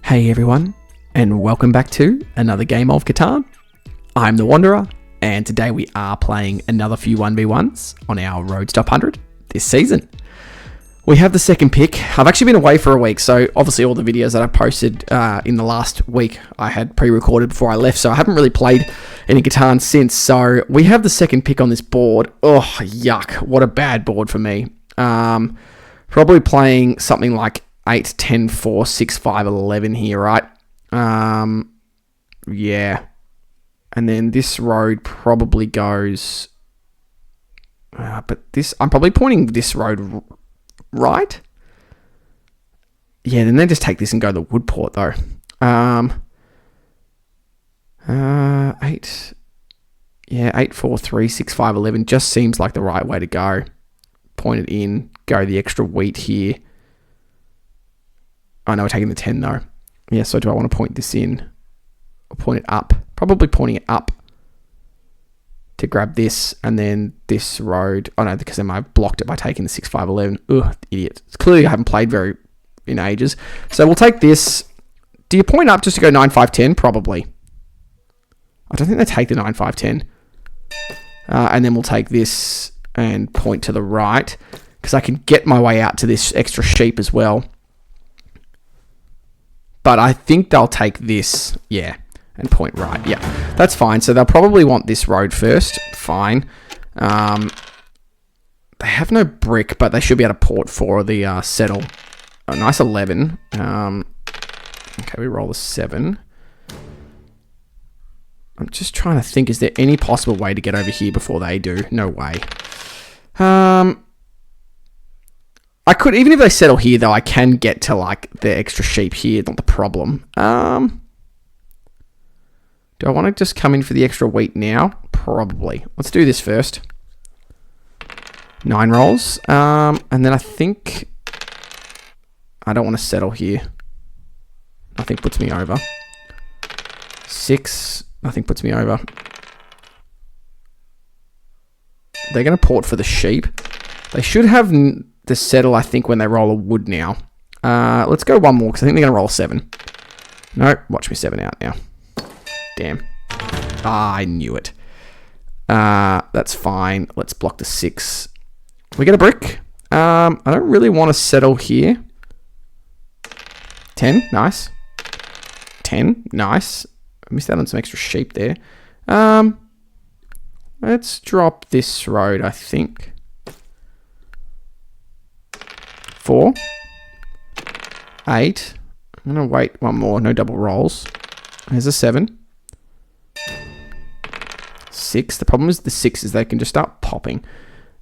Hey everyone, and welcome back to another game of Catan. I'm the Wanderer, and today we are playing another few 1v1s on our Road to Top 100 this season. We have the second pick. I've actually been away for a week, so obviously all the videos that I posted in the last week I had pre-recorded before I left, so I haven't really played any Catan since. So we have the second pick on this board. Oh, yuck. What a bad board for me. Probably playing something like 8, 10, 4, 6, 5, 11 here, right? Yeah. And then this road probably goes... but this... I'm probably pointing this road right? Yeah, then they just take this and go to the Woodport, though. 8... Yeah, 8, 4, 3, 6, 5, 11 just seems like the right way to go. Point it in, go the extra wheat here. I know we're taking the 10 though. Yeah, so do I want to point this in or point it up? Probably pointing it up to grab this and then this road. Oh no, because then I've blocked it by taking the 6, 5, 11. Ugh, idiot. It's clearly I haven't played very in ages. So we'll take this. Do you point up just to go 9, 5, 10? Probably. I don't think they take the 9, 5, 10. And then we'll take this and point to the right because I can get my way out to this extra sheep as well. But I think they'll take this, yeah, and point right. Yeah, that's fine. So they'll probably want this road first. Fine. They have no brick, but they should be able to port for the settle. A nice 11. Okay, we roll a 7. I'm just trying to think, is there any possible way to get over here before they do? No way. I could, even if they settle here, though, I can get to, like, the extra sheep here. Not the problem. Do I want to just come in for the extra wheat now? Probably. Let's do this first. 9 rolls. And then I think... I don't want to settle here. Nothing puts me over. 6. Nothing puts me over. They're going to port for the sheep. They should have... the settle, I think, when they roll a wood now. Let's go one more, because I think they're going to roll 7. No, watch me 7 out now. Damn. I knew it. That's fine. Let's block the 6. We get a brick. I don't really want to settle here. 10, nice. 10, nice. I missed out on some extra sheep there. Let's drop this road, I think. 4, 8. I'm going to wait one more. No double rolls. There's a 7. 6. The problem is the 6 is they can just start popping.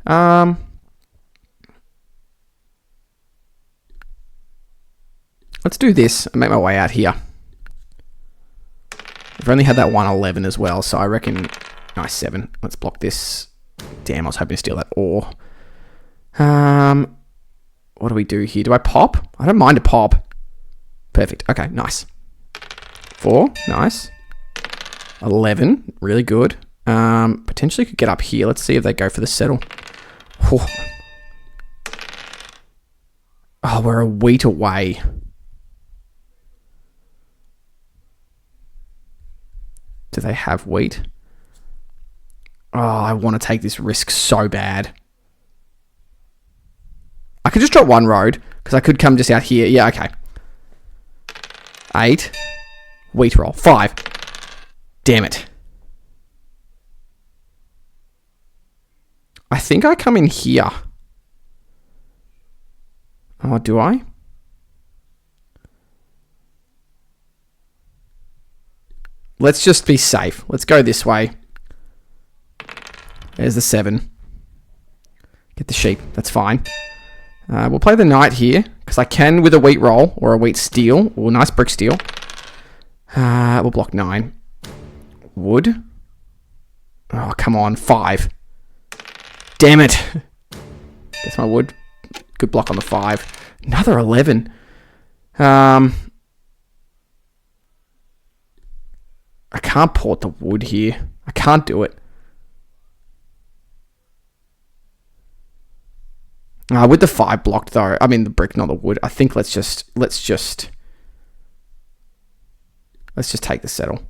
Let's do this and make my way out here. I've only had that 111 as well, so I reckon... Nice 7. Let's block this. Damn, I was hoping to steal that ore. What do we do here? Do I pop? I don't mind a pop. Perfect. Okay, nice. 4, nice. 11, really good. Potentially could get up here. Let's see if they go for the settle. Oh, we're a wheat away. Do they have wheat? Oh, I want to take this risk so bad. I could just drop one road, because I could come just out here. Yeah, okay. 8. Wheat roll. 5. Damn it. I think I come in here. Oh, do I? Let's just be safe. Let's go this way. There's the 7. Get the sheep. That's fine. We'll play the knight here, because I can with a wheat roll, or a wheat steal, or a nice brick steal. We'll block 9. Wood. Oh, come on. 5. Damn it. Guess my wood. Good block on the 5. Another 11. I can't port the wood here. I can't do it. With the 5 blocked though, I mean the brick, not the wood. I think let's just Let's just take the settle.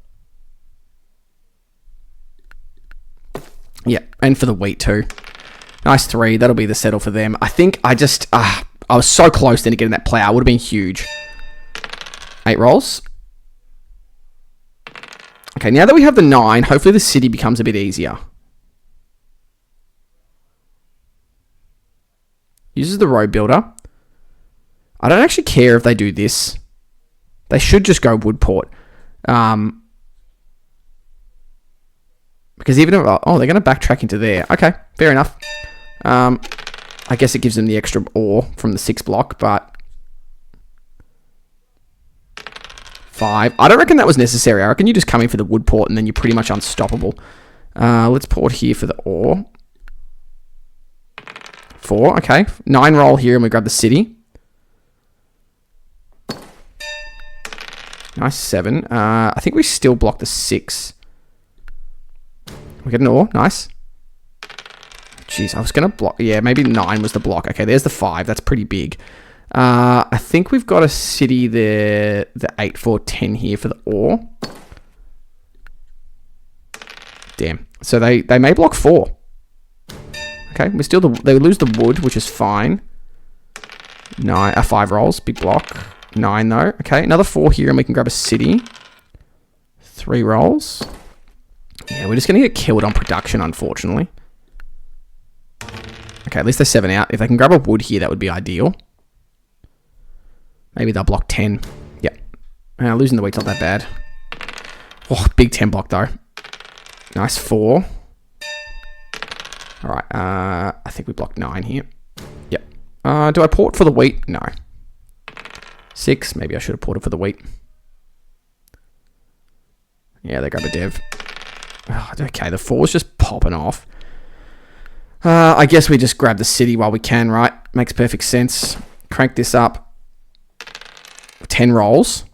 Yeah, and for the wheat too. Nice 3. That'll be the settle for them. I think I just... I was so close then to getting that plow. It would have been huge. 8 rolls. Okay, now that we have the 9, hopefully the city becomes a bit easier. Uses the road builder. I don't actually care if they do this. They should just go Woodport. Because even if... Oh, they're going to backtrack into there. Okay, fair enough. I guess it gives them the extra ore from the 6 block, but... 5. I don't reckon that was necessary. I reckon you just come in for the Woodport and then you're pretty much unstoppable. Let's port here for the ore. 4, okay. 9 roll here and we grab the city. Nice 7. I think we still block the 6. We get an ore. Nice. Jeez, I was going to block... Yeah, maybe 9 was the block. Okay, there's the 5. That's pretty big. I think we've got a city there, the 8, 4, 10 here for the ore. Damn. So they may block 4. Okay, we still... They lose the wood, which is fine. 5 rolls. Big block. 9 though. Okay, another 4 here and we can grab a city. 3 rolls. Yeah, we're just going to get killed on production, unfortunately. Okay, at least they're 7 out. If they can grab a wood here, that would be ideal. Maybe they'll block 10. Yep. Losing the wheat's not that bad. Oh, big 10 block though. Nice 4. Alright, I think we blocked 9 here. Yep. Do I port for the wheat? No. 6. Maybe I should have ported for the wheat. Yeah, they grab a dev. Oh, okay, the 4's just popping off. I guess we just grab the city while we can, right? Makes perfect sense. Crank this up. 10 rolls.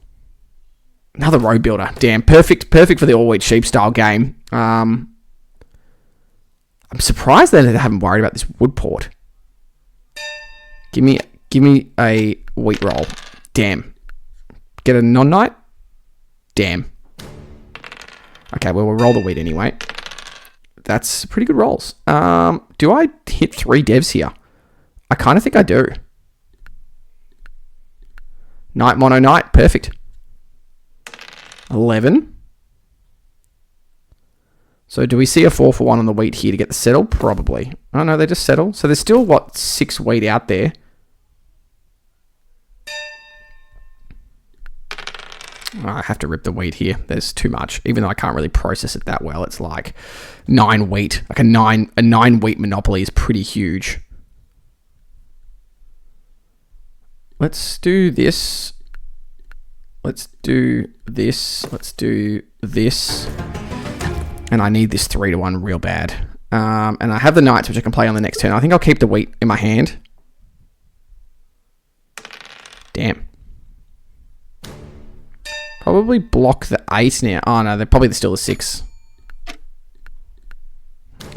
Another road builder. Damn, perfect for the all-wheat sheep style game. I'm surprised that they haven't worried about this wood port. Give me a wheat roll. Damn. Get a non-knight? Damn. Okay, well, we'll roll the wheat anyway. That's pretty good rolls. Do I hit 3 devs here? I kind of think I do. Knight, mono, knight. Perfect. 11. So do we see a 4 for 1 on the wheat here to get the settle? Probably. Oh, no, they just settle. So there's still, what, 6 wheat out there. I have to rip the wheat here. There's too much. Even though I can't really process it that well. It's like 9 wheat. Like a 9 wheat monopoly is pretty huge. Let's do this. Let's do this. Let's do this. And I need this 3 to 1 real bad. And I have the knights, which I can play on the next turn. I think I'll keep the wheat in my hand. Damn. Probably block the 8 now. Oh, no, they're probably still the 6.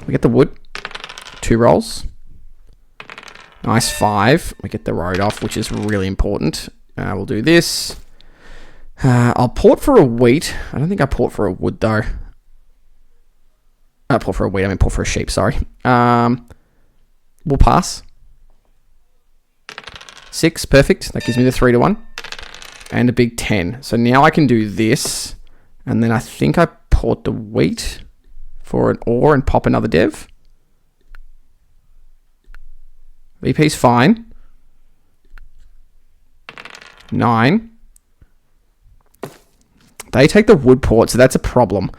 We get the wood. 2 rolls. Nice 5. We get the road off, which is really important. We'll do this. I'll port for a wheat. I don't think I port for a wood, though. I port for a wheat. I mean, port for a sheep, sorry. We'll pass. 6, perfect. That gives me the 3 to 1. And a big 10. So now I can do this. And then I think I port the wheat for an ore and pop another dev. VP's fine. 9. They take the wood port, so that's a problem.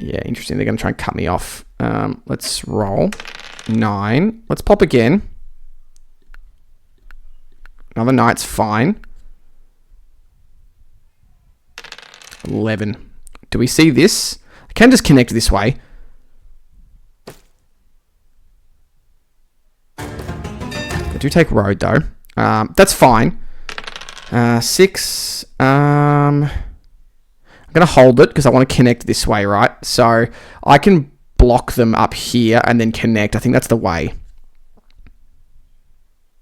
Yeah, interesting. They're going to try and cut me off. Let's roll. 9. Let's pop again. Another knight's fine. 11. Do we see this? I can just connect this way. They do take road, though. That's fine. 6. I'm going to hold it because I want to connect this way, right? So I can block them up here and then connect. I think that's the way.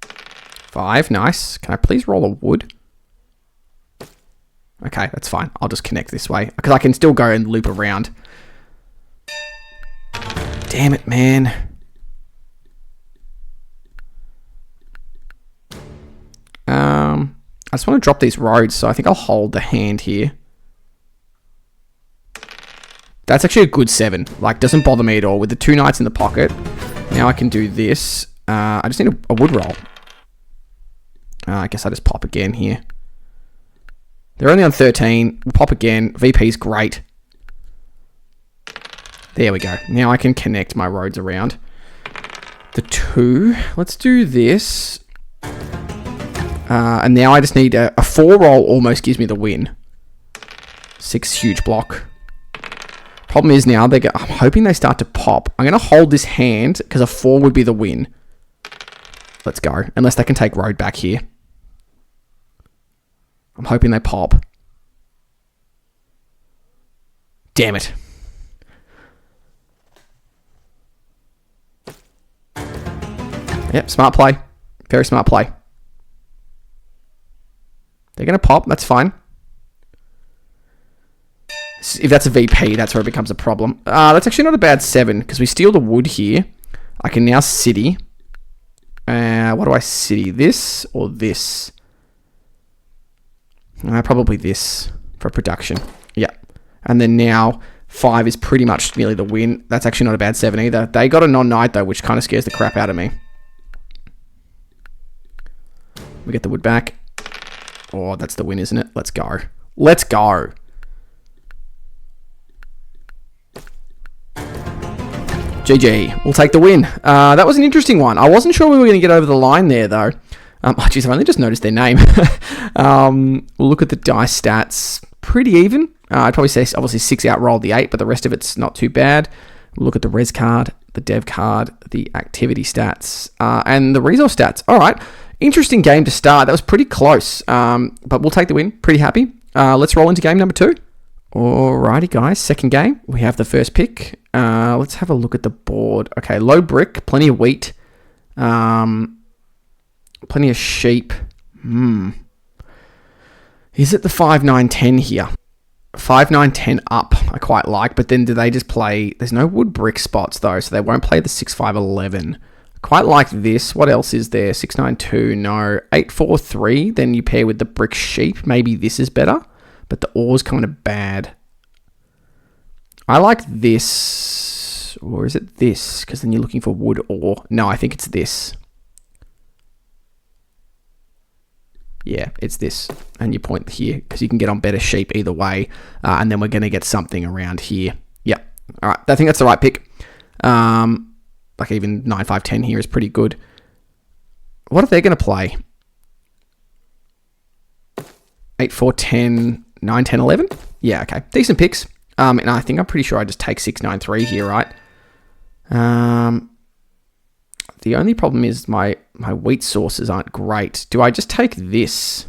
5. Nice. Can I please roll a wood? Okay, that's fine. I'll just connect this way because I can still go and loop around. Damn it, man. I just want to drop these roads, so I think I'll hold the hand here. That's actually a good 7. Like, doesn't bother me at all. With the 2 knights in the pocket, now I can do this. I just need a wood roll. I guess I just pop again here. They're only on 13. We'll pop again. VP's great. There we go. Now I can connect my roads around. The 2. Let's do this. And now I just need a 4 roll almost gives me the win. 6 huge block. Problem is now, I'm hoping they start to pop. I'm going to hold this hand because a 4 would be the win. Let's go. Unless they can take road back here. I'm hoping they pop. Damn it. Yep, smart play. Very smart play. They're going to pop. That's fine. If that's a VP, that's where it becomes a problem. That's actually not a bad 7 because we steal the wood here. I can now city. What do I city? This or this? Probably this for production. Yeah. And then now 5 is pretty much nearly the win. That's actually not a bad 7 either. They got a non-knight though, which kind of scares the crap out of me. We get the wood back. Oh, that's the win, isn't it? Let's go. Let's go. GG. We'll take the win. That was an interesting one. I wasn't sure we were going to get over the line there, though. Geez, I've only just noticed their name. We'll look at the dice stats. Pretty even. I'd probably say, obviously, 6 outrolled the 8, but the rest of it's not too bad. We'll look at the res card, the dev card, the activity stats, and the resource stats. All right. Interesting game to start. That was pretty close, but we'll take the win. Pretty happy. Let's roll into game number 2. Alrighty, guys. Second game. We have the first pick. Let's have a look at the board. Okay, low brick, plenty of wheat, plenty of sheep. Is it the 5, 9, 10 here? 5, 9, 10 up, I quite like, but then do they just play... There's no wood brick spots, though, so they won't play the 6, 5, 11. Quite like this. What else is there? 6, 9, 2, no. 8, 4, 3, then you pair with the brick sheep. Maybe this is better, but the ore's kind of bad. I like this, or is it this? Because then you're looking for wood ore. No, I think it's this. Yeah, it's this. And you point here, because you can get on better sheep either way. And then we're going to get something around here. Yeah. All right. I think that's the right pick. Like even 9, 5, 10 here is pretty good. What are they going to play? 8, 4, 10, 9, 10, 11? Yeah, okay. Decent picks. And I think I'm pretty sure I just take 6, 9, 3 here, right? The only problem is my wheat sources aren't great. Do I just take this?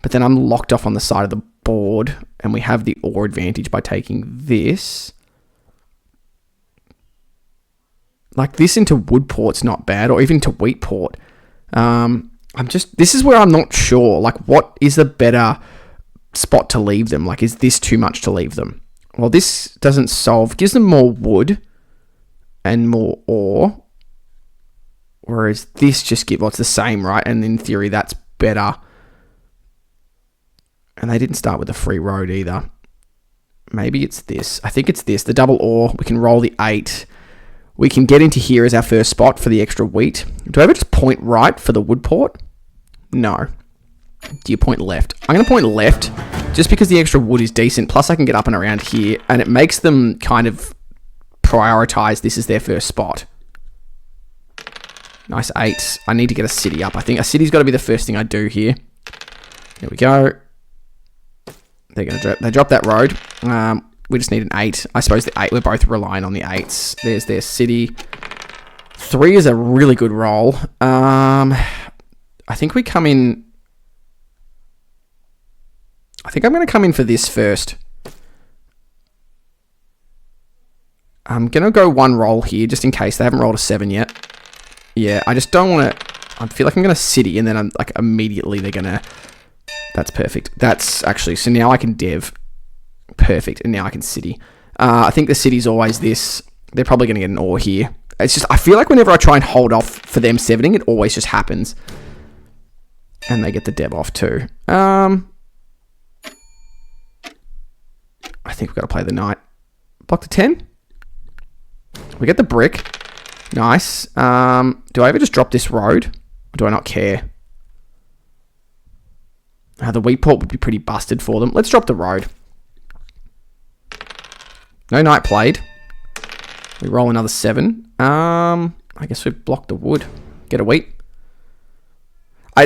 But then I'm locked off on the side of the board, and we have the ore advantage by taking this. Like this into wood port's not bad, or even to wheat port. This is where I'm not sure. Like, what is the better spot to leave them? Like, is this too much to leave them? Well, this doesn't solve. Gives them more wood and more ore. Whereas this just gives, well, it's the same, right? And in theory, that's better. And they didn't start with a free road either. Maybe it's this. I think it's this. The double ore. We can roll the 8. We can get into here as our first spot for the extra wheat. Do I ever just point right for the wood port? No. Do you point left? I'm going to point left just because the extra wood is decent. Plus I can get up and around here, and it makes them kind of prioritize this as their first spot. Nice 8. I need to get a city up. I think a city's got to be the first thing I do here. There we go. They drop that road. We just need an 8. I suppose the 8, we're both relying on the 8s. There's their city. 3 is a really good roll. I think we come in... I think I'm going to come in for this first. I'm going to go 1 roll here, just in case. They haven't rolled a 7 yet. Yeah, I just don't want to... I feel like I'm going to city, and then I'm like immediately they're going to That's perfect. That's actually... So now I can dev. Perfect. And now I can city. I think the city's always this. They're probably going to get an ore here. It's just... I feel like whenever I try and hold off for them 7ing, it always just happens. And they get the dev off too. I think we've got to play the knight. Block the 10. We get the brick. Nice. Do I ever just drop this road? Or do I not care? The wheat port would be pretty busted for them. Let's drop the road. No knight played. We roll another 7. I guess we block the wood. Get a wheat.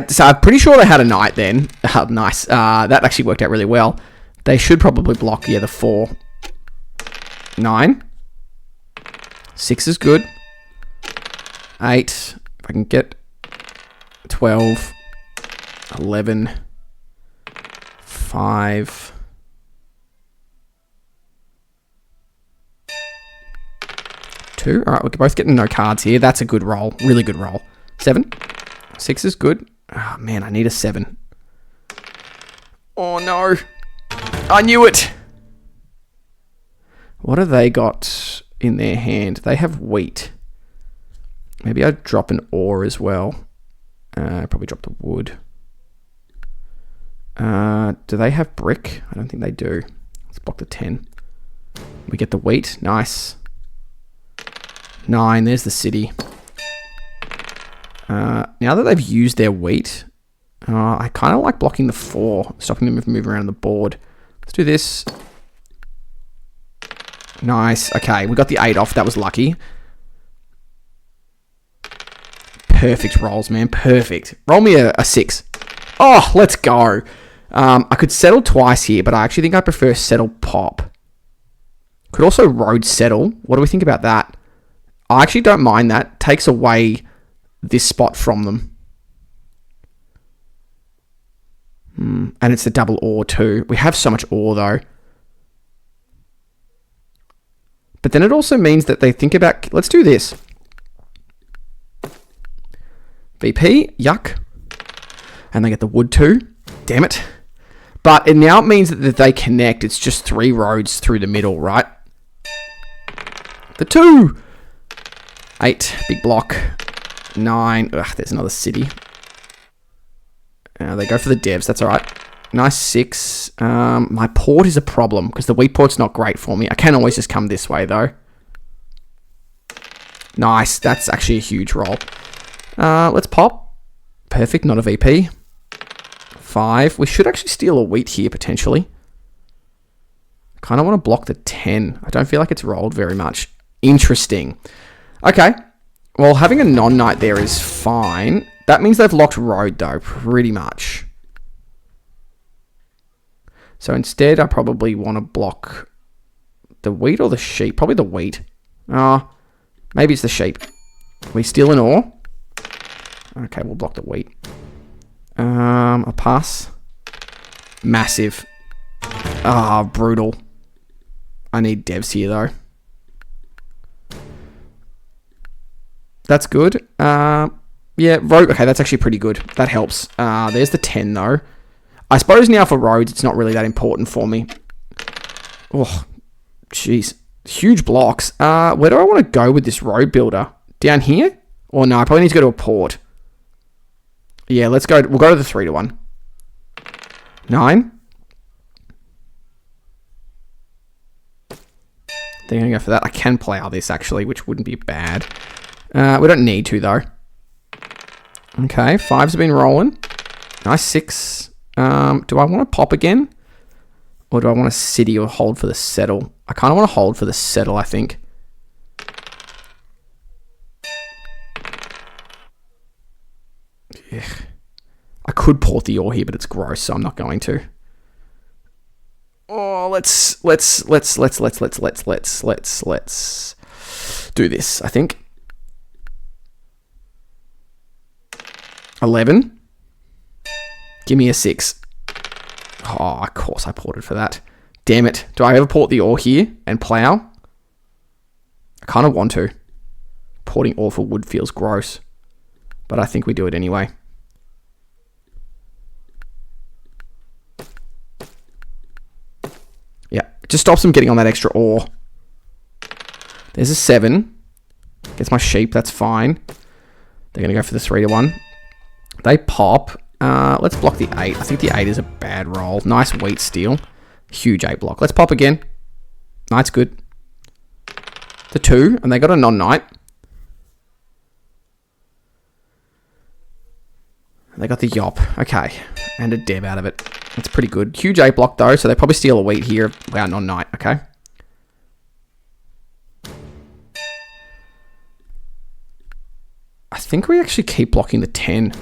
So I'm pretty sure they had a knight then. Nice. That actually worked out really well. They should probably block, the 4. 9. 6 is good. 8. If I can get 12. 11. 5. 2. All right, we're both getting no cards here. That's a good roll. Really good roll. 7. 6 is good. Oh, man, I need a 7. Oh, no. I knew it. What have they got in their hand? They have wheat. Maybe I'd drop an ore as well. Probably drop the wood. Do they have brick? I don't think they do. Let's block the 10. We get the wheat. Nice. 9. There's the city. Now that they've used their wheat, I kind of like blocking the 4, stopping them from moving around the board. Let's do this. Nice. Okay, we got the 8 off. That was lucky. Perfect rolls, man. Perfect. Roll me a 6. Oh, let's go. I could settle twice here, but I actually think I prefer settle pop. Could also road settle. What do we think about that? I actually don't mind that. Takes away this spot from them. And it's the double ore too. We have so much ore though. But then it also means that they think about... Let's do this. VP, yuck. And they get the wood too. Damn it. But now it means that they connect. It's just 3 roads through the middle, right? The 2. 8, big block. 9. Ugh, there's another city. They go for the devs. That's all right. Nice 6. My port is a problem because the wheat port's not great for me. I can always just come this way though. Nice. That's actually a huge roll. Let's pop. Perfect. Not a VP. 5. We should actually steal a wheat here potentially. Kind of want to block the 10. I don't feel like it's rolled very much. Interesting. Okay. Well, having a non-knight there is fine. That means they've locked road, though, pretty much. So instead, I probably want to block the wheat or the sheep. Probably the wheat. Maybe it's the sheep. We steal an ore. Okay, we'll block the wheat. A pass. Massive. Brutal. I need devs here, though. That's good. Yeah, road. Okay, that's actually pretty good. That helps. There's the 10, though. I suppose now for roads, it's not really that important for me. Oh, jeez. Huge blocks. Where do I want to go with this road builder? Down here? Or no, I probably need to go to a port. Yeah, let's go. We'll go to the 3-1. 9. They're going to go for that. I can play out this, actually, which wouldn't be bad. We don't need to, though. Okay, 5's been rolling. Nice 6. Do I want to pop again? Or do I want to city or hold for the settle? I kind of want to hold for the settle, I think. Ugh. I could port the ore here, but it's gross, so I'm not going to. Oh, let's do this, I think. 11. Give me a 6. Oh, of course I ported for that. Damn it. Do I ever port the ore here and plow? I kind of want to. Porting ore for wood feels gross. But I think we do it anyway. just stops them getting on that extra ore. There's a 7. Gets my sheep. That's fine. They're going to go for the 3-1. They pop. Let's block the 8. I think the 8 is a bad roll. Nice wheat steal. Huge 8 block. Let's pop again. Knight's good. The 2. And they got a non-knight. They got the yop. Okay. And a deb out of it. That's pretty good. Huge 8 block though, so they probably steal a wheat here. Wow, non-knight. Okay. I think we actually keep blocking the 10.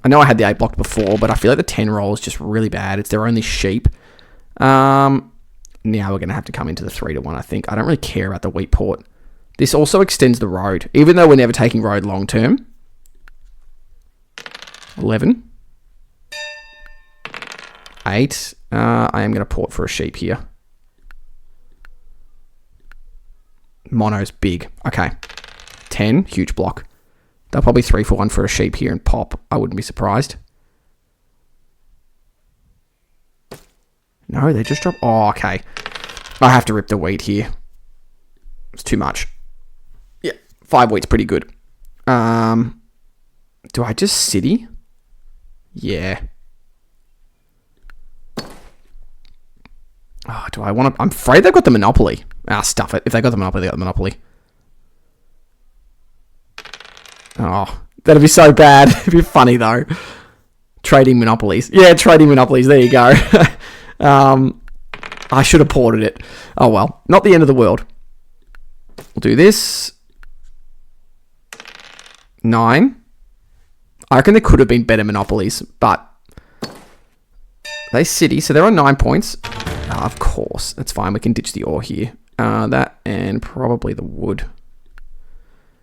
I know I had the 8 blocked before, but I feel like the 10 roll is just really bad. It's their only sheep. Now we're going to have to come into the 3-1, I think. I don't really care about the wheat port. This also extends the road, even though we're never taking road long term. 11. 8. I am going to port for a sheep here. Mono's big. Okay. 10. Huge block. They'll probably 3-for-1 for a sheep here and pop. I wouldn't be surprised. No, they just drop. Oh, okay. I have to rip the wheat here. It's too much. Yeah. 5 wheat's pretty good. Do I just city? Yeah. Oh, do I want to... I'm afraid they've got the monopoly. Stuff it. If they got the monopoly, they got the monopoly. Oh, that'd be so bad. It'd be funny, though. Trading monopolies. Yeah, trading monopolies. There you go. I should have ported it. Oh, well. Not the end of the world. We'll do this. 9. I reckon there could have been better monopolies, but... They city, so they're on 9 points. Of course. That's fine. We can ditch the ore here. That and probably the wood.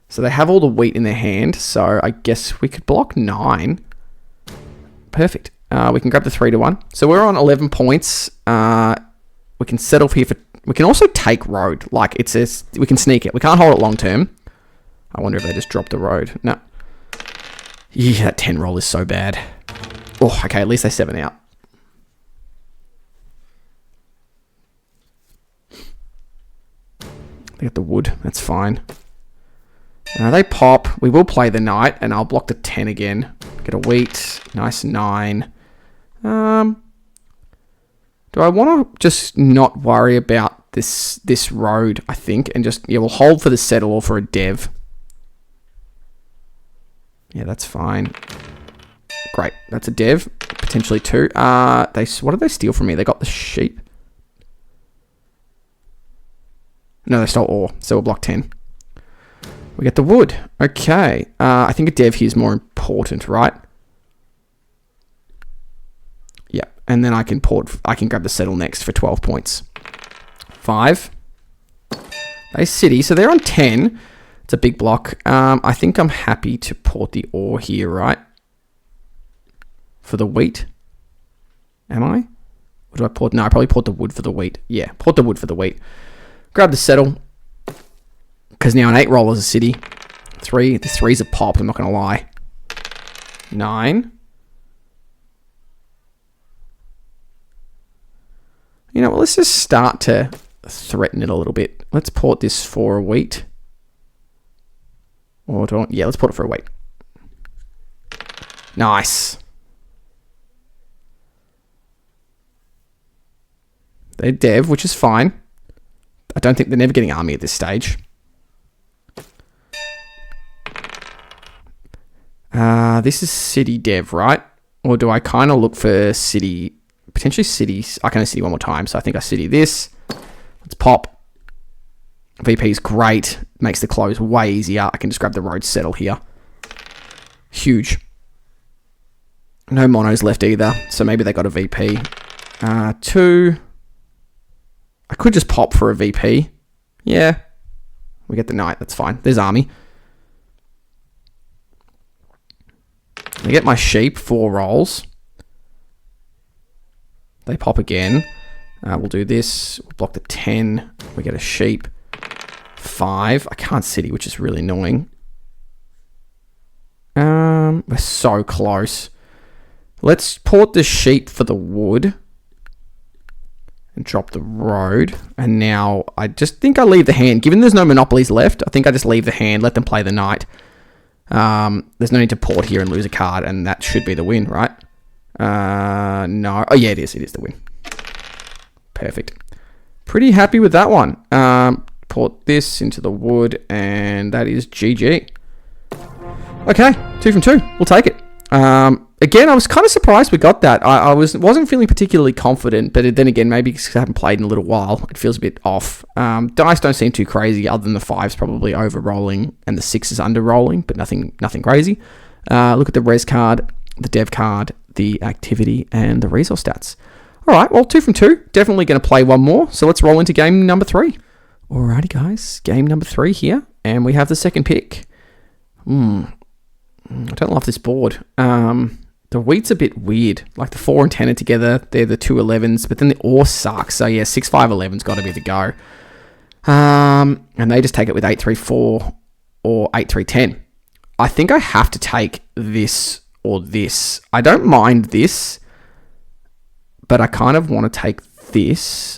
So they have all the wheat in their hand. So I guess we could block 9. Perfect. We can grab the 3-1. So we're on 11 points. We can settle here for... We can also take road. Like, it says... We can sneak it. We can't hold it long term. I wonder if they just drop the road. No. Yeah, that 10 roll is so bad. Oh, okay. At least they 7 out. They got the wood. That's fine. They pop. We will play the knight, and I'll block the 10 again. Get a wheat. Nice 9. Do I want to just not worry about this road, I think, and just... Yeah, we'll hold for the settle or for a dev. Yeah, that's fine. Great. That's a dev. Potentially 2. What did they steal from me? They got the sheep. No, they stole ore, so we'll block 10. We get the wood. Okay. I think a dev here is more important, right? Yeah. And then I can grab the settle next for 12 points. 5. They city, so they're on 10. It's a big block. I think I'm happy to port the ore here, right? For the wheat. Am I? Or do I port? No, I probably port the wood for the wheat. Yeah, port the wood for the wheat. Grab the settle. Because now an 8 roll is a city. 3. The 3's a pop, I'm not going to lie. 9. You know what, let's just start to threaten it a little bit. Let's port this for a wheat. Or yeah, let's port it for a wheat. Nice. They're dev, which is fine. I don't think they're never getting army at this stage. This is city dev, right? Or do I kind of look for city... Potentially cities. I can city one more time, so I think I city this. Let's pop. VP is great. Makes the close way easier. I can just grab the road settle here. Huge. No monos left either, so maybe they got a VP. 2... I could just pop for a VP. Yeah. We get the knight. That's fine. There's army. I get my sheep. 4 rolls. They pop again. We'll do this. We'll block the 10. We get a sheep. 5. I can't city, which is really annoying. We're so close. Let's port the sheep for the wood. and drop the road. And now I just think I leave the hand. Given there's no monopolies left, I think I just leave the hand, let them play the knight. There's no need to port here and lose a card, and that should be the win, right? No. Oh, yeah, it is. It is the win. Perfect. Pretty happy with that one. Port this into the wood, and that is GG. Okay, 2 from 2. We'll take it. Again, I was kind of surprised we got that. I wasn't feeling particularly confident, but then again, maybe because I haven't played in a little while, it feels a bit off. Dice don't seem too crazy, other than the 5's probably over-rolling and the 6 is under-rolling, but nothing crazy. Look at the res card, the dev card, the activity, and the resource stats. All right, well, 2 from 2. Definitely going to play one more, so let's roll into game number 3. Alrighty, guys, game number 3 here, and we have the second pick. I don't love this board. The wheat's a bit weird. Like the 4 and 10 are together. They're the 2 11s, but then the ore sucks. So yeah, 6 5 11's got to be the go. And they just take it with 8 3 4 or 8 3 10. I think I have to take this or this. I don't mind this, but I kind of want to take this.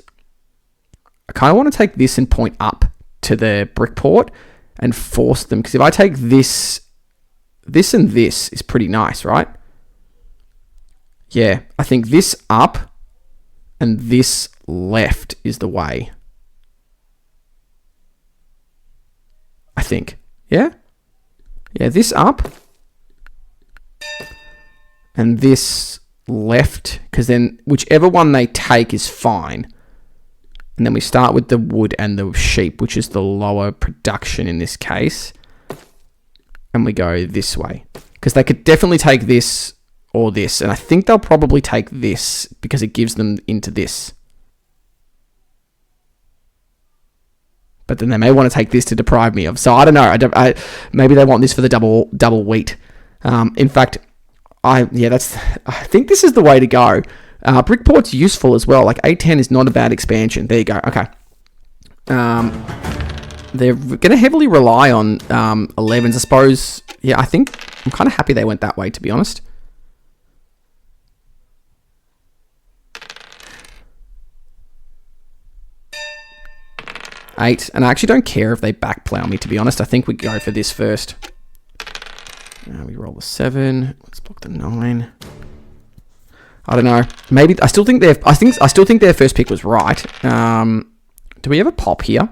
I kind of want to take this and point up to the brick port and force them. Because if I take this and this is pretty nice, right? Yeah, I think this up and this left is the way. I think. Yeah? Yeah, this up and this left, because then whichever one they take is fine. And then we start with the wood and the sheep, which is the lower production in this case. And we go this way. Because they could definitely take this or this. And I think they'll probably take this because it gives them into this. But then they may want to take this to deprive me of. So I don't know. Maybe they want this for the double wheat. In fact, I think this is the way to go. Brickport's useful as well. Like A10 is not a bad expansion. There you go. Okay. They're going to heavily rely on 11s, I suppose. Yeah, I think I'm kind of happy they went that way, to be honest. 8, and I actually don't care if they backplow me, to be honest. I think we go for this first. We roll the 7. Let's block the 9. I don't know. Maybe I still think their first pick was right. Do we ever pop here?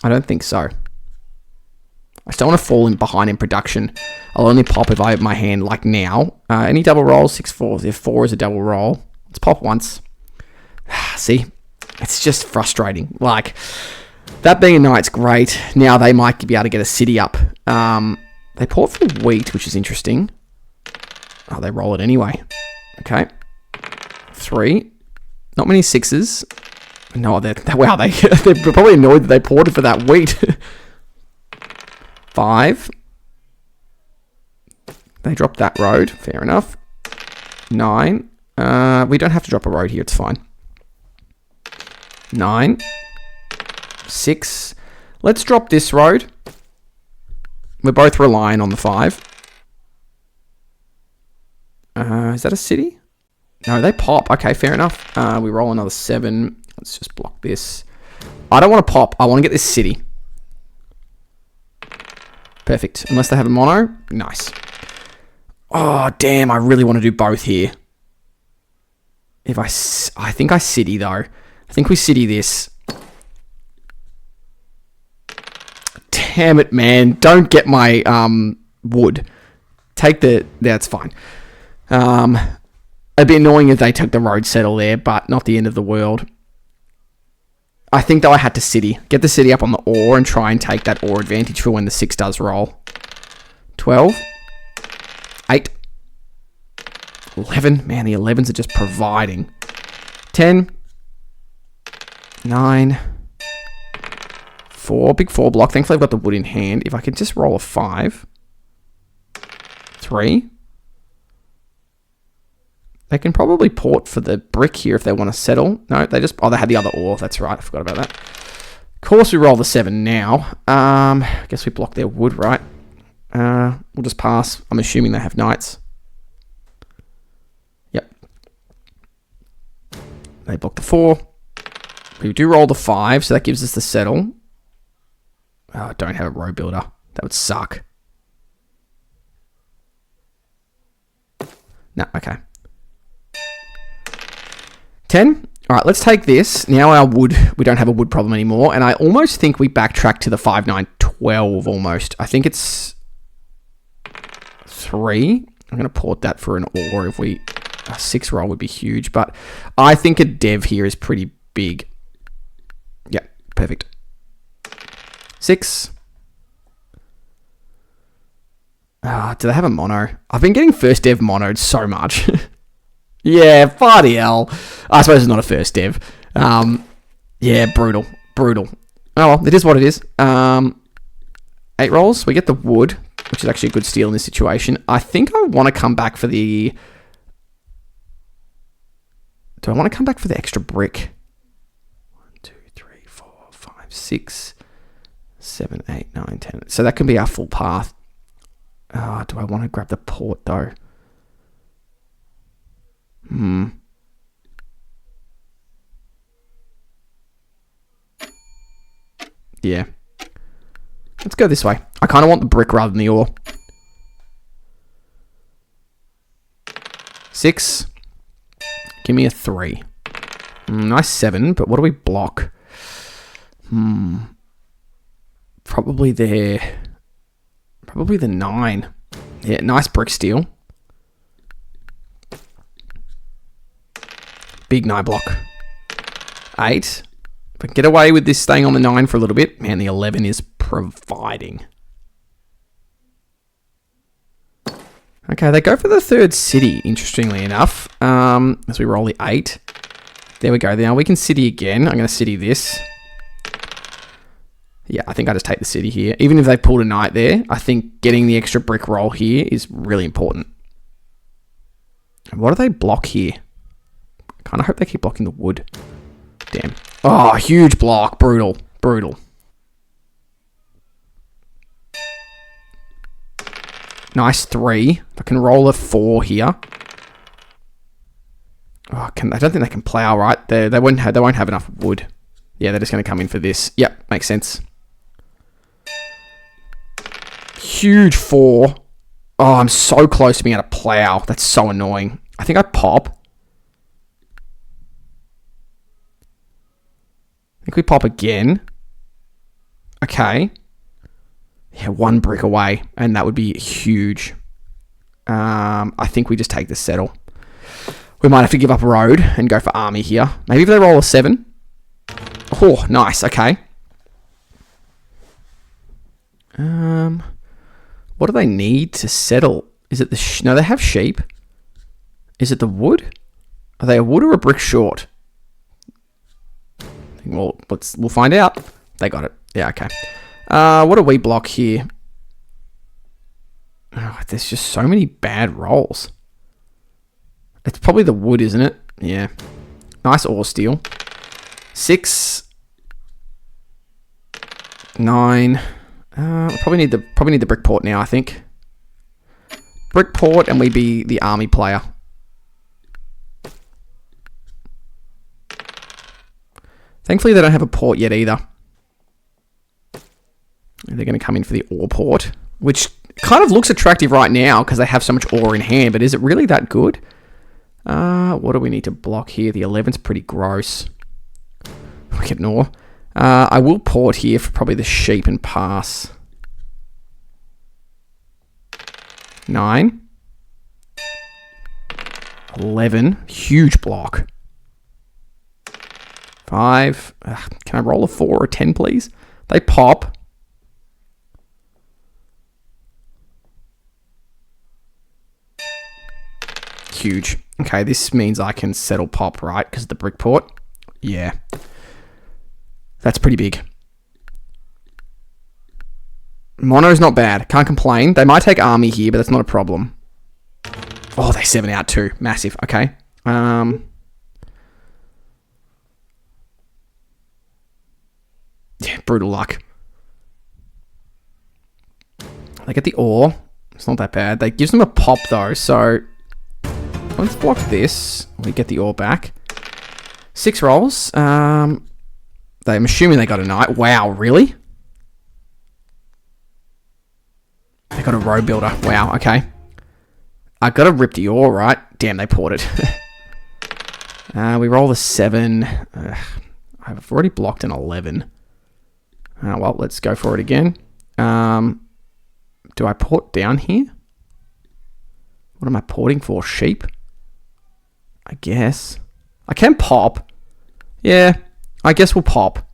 I don't think so. I still want to fall in behind in production. I'll only pop if I have my hand like now. Any double rolls? 6 4. If 4 is a double roll, let's pop once. See, it's just frustrating. Like that being a knight's great. Now they might be able to get a city up. They port for wheat, which is interesting. Oh, they roll it anyway. Okay. 3. Not many 6s. No, they're probably annoyed that they ported for that wheat. 5. They dropped that road. Fair enough. 9. We don't have to drop a road here. It's fine. 9. 6. Let's drop this road. We're both relying on the 5. Is that a city? No, they pop. Okay, fair enough. We roll another 7. Let's just block this. I don't want to pop. I want to get this city. Perfect. Unless they have a mono. Nice. Oh, damn. I really want to do both here. I think I city, though. I think we city this. Damn it, man. Don't get my wood. Take the... That's fine. It'd be annoying if they took the road settle there, but not the end of the world. I think, though, I had to city. Get the city up on the ore and try and take that ore advantage for when the 6 does roll. 12. 8. 11. Man, the 11s are just providing. 10. 9. 4. Big 4 block. Thankfully, I've got the wood in hand. If I could just roll a 5. 3. They can probably port for the brick here if they want to settle. No, they just... Oh, they had the other ore. That's right. I forgot about that. Of course, we roll the 7 now. I guess we block their wood, right? We'll just pass. I'm assuming they have knights. Yep. They block the 4. We do roll the 5, so that gives us the settle. Oh, I don't have a road builder. That would suck. No, okay. 10. All right, let's take this. Now our wood, we don't have a wood problem anymore. And I almost think we backtrack to the 5, 9, 12 almost. I think it's 3. I'm going to port that for an ore if we... A 6 roll would be huge, but I think a dev here is pretty big. Yeah, perfect. 6. Do they have a mono? I've been getting first dev monoed so much. Yeah, bloody hell. I suppose it's not a first dev. Yeah, brutal. Oh, well, it is what it is. 8 rolls. We get the wood, which is actually a good steal in this situation. I think I want to come back for the... Do I want to come back for the extra brick? 1, 2, 3, 4, 5, 6, 7, 8, 9, 10. So that can be our full path. Oh, do I want to grab the port though? Yeah. Let's go this way. I kind of want the brick rather than the ore. 6. Give me a 3. Nice 7, but what do we block? Probably the 9. Yeah, nice brick steal. Big 9 block. 8. If I can get away with this staying on the 9 for a little bit, man, the 11 is providing. Okay, they go for the third city, interestingly enough, as we roll the 8. There we go. Now we can city again. I'm going to city this. Yeah, I think I just take the city here. Even if they pulled a knight there, I think getting the extra brick roll here is really important. What do they block here? I kind of hope they keep blocking the wood. Damn. Oh, huge block. Brutal. Nice 3. If I can roll a 4 here. Oh, I don't think they can plow, right? They won't have enough wood. Yeah, they're just going to come in for this. Yep, makes sense. Huge 4. Oh, I'm so close to being able to plow. That's so annoying. I think I pop. I think we pop again. Okay. Yeah, 1 brick away, and that would be huge. I think we just take the settle. We might have to give up road and go for army here. Maybe if they roll a 7. Oh, nice. Okay. What do they need to settle? Is it the... No, they have sheep. Is it the wood? Are they a wood or a brick short? Well, we'll find out. They got it. Yeah, okay. What do we block here? Oh, there's just so many bad rolls. It's probably the wood, isn't it? Yeah. Nice ore steal. 6. 9. Probably need the brick port now, I think. Brick port, and we be the army player. Thankfully, they don't have a port yet either. They're going to come in for the ore port, which kind of looks attractive right now because they have so much ore in hand, but is it really that good? What do we need to block here? The 11's pretty gross. We can ignore. I will port here for probably the sheep and pass. 9. 11. Huge block. 5. Can I roll a 4 or a 10, please? They pop. Huge. Okay, this means I can settle pop, right? Because of the brick port. Yeah. That's pretty big. Mono's not bad. Can't complain. They might take army here, but that's not a problem. Oh, they 7 out too. Massive. Okay. Yeah, brutal luck. They get the ore. It's not that bad. They gives them a pop though, so let's block this. We get the ore back. 6 rolls. I'm assuming they got a knight. Wow, really? They got a road builder. Wow, okay. I got to rip the ore, right? Damn, they ported. We roll a 7. I've already blocked an 11. Well, let's go for it again. Do I port down here? What am I porting for? Sheep? I guess. I can pop. Yeah, I guess we'll pop.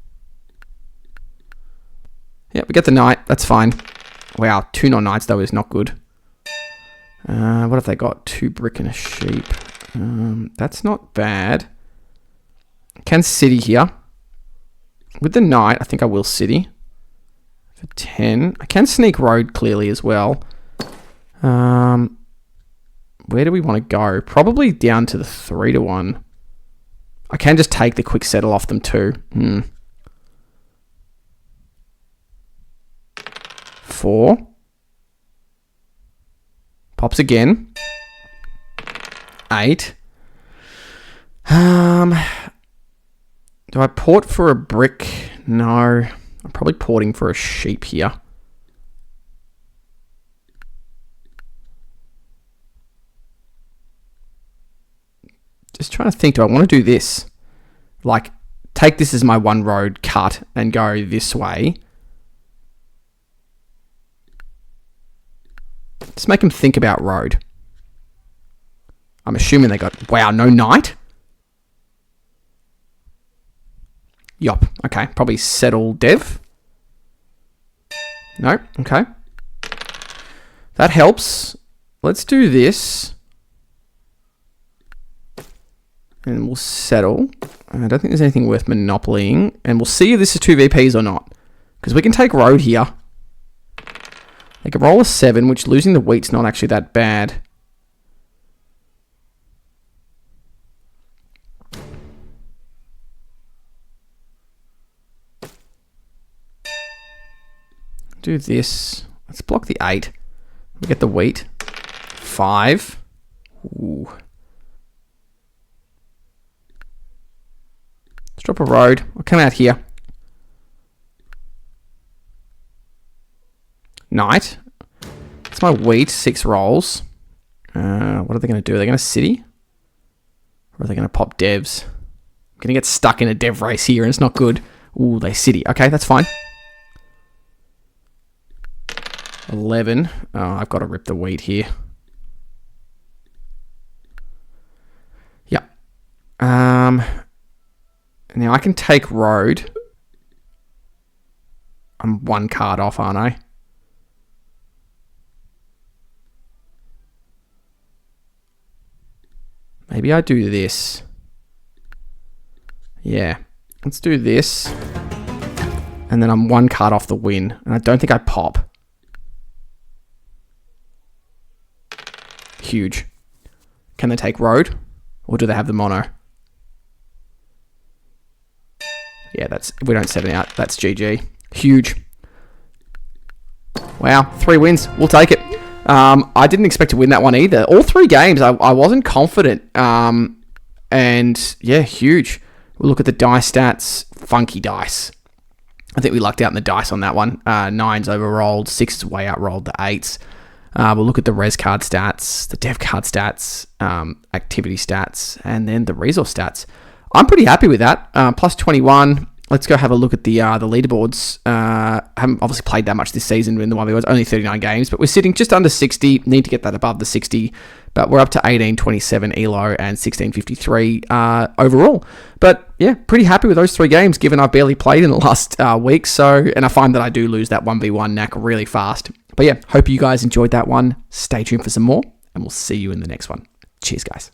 Yeah, we get the knight. That's fine. Wow, 2 non-knights though is not good. What have they got? 2 brick and a sheep. That's not bad. Can city here. With the knight, I think I will city. For 10. I can sneak road clearly as well. Where do we want to go? Probably down to the 3-1. I can just take the quick settle off them too. 4. Pops again. 8. Do I port for a brick? No. I'm probably porting for a sheep here. Just trying to think, do I want to do this? Like, take this as my one road cut and go this way. Just make them think about road. I'm assuming they got... Wow, no knight? Yup. Okay, probably settle dev. No, okay. That helps. Let's do this. And we'll settle. I don't think there's anything worth monopolying. And we'll see if this is 2 VPs or not. Because we can take road here. They can roll a 7, which losing the wheat's not actually that bad. Do this. Let's block the 8. We get the wheat. 5. Ooh. Let's drop a road. I'll come out here. Knight. It's my wheat. 6 rolls. What are they going to do? Are they going to city? Or are they going to pop devs? I'm going to get stuck in a dev race here and it's not good. Ooh, they city. Okay, that's fine. 11. Oh, I've got to rip the wheat here. Yep. Now I can take road. I'm 1 card off, aren't I? Maybe I do this. Yeah. Let's do this. And then I'm 1 card off the win. And I don't think I pop. Huge. Can they take road? Or do they have the mono? Yeah, we don't set it out. That's GG. Huge. Wow, 3 wins. We'll take it. I didn't expect to win that one either. All 3 games, I wasn't confident. And yeah, huge. We'll look at the dice stats. Funky dice. I think we lucked out in the dice on that one. 9's overrolled. 6's way outrolled the 8's. We'll look at the res card stats, the dev card stats, activity stats, and then the resource stats. I'm pretty happy with that. Plus 21. Let's go have a look at the leaderboards. I haven't obviously played that much this season in the 1v1s, only 39 games, but we're sitting just under 60. Need to get that above the 60, but we're up to 1827 ELO and 1653 overall. But yeah, pretty happy with those 3 games, given I've barely played in the last week. So, and I find that I do lose that 1v1 knack really fast. But yeah, hope you guys enjoyed that one. Stay tuned for some more, and we'll see you in the next one. Cheers, guys.